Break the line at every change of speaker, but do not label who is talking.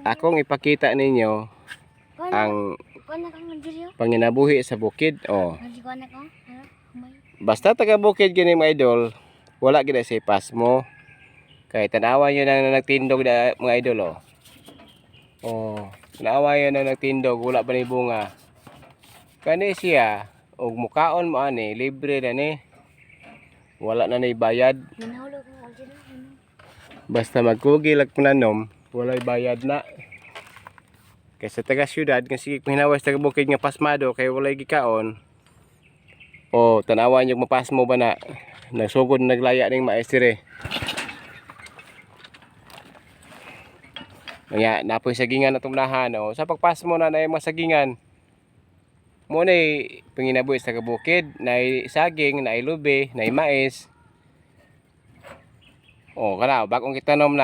Akong ipakita ninyo ang panginabuhi sa bukid. Oh. Basta taga bukid gini mga idol, wala gid sa pasmo. Kay tanawan yun ang nagtindog na mga idol. Oh, tanawan yun ang nagtindog, wala pa ni bunga. Kani siya, og mukaon mo ani, libre na ni. Wala na ni bayad. Basta magkugi lag pananom, walay bayad na. Kay sa taga syudad nga sige hinawas taga bukid nga pasmado kay walay gikaon. O tanawan yung mapasmo ba na nagsugod naglaya ning maestre. Nga napoy sagingan atong nahan o sa pagpasmo na nay masagingan. Mo nay panginabuhi sa taga bukid, nay saging, nay lube, nay mais. O kana bagong kitanom na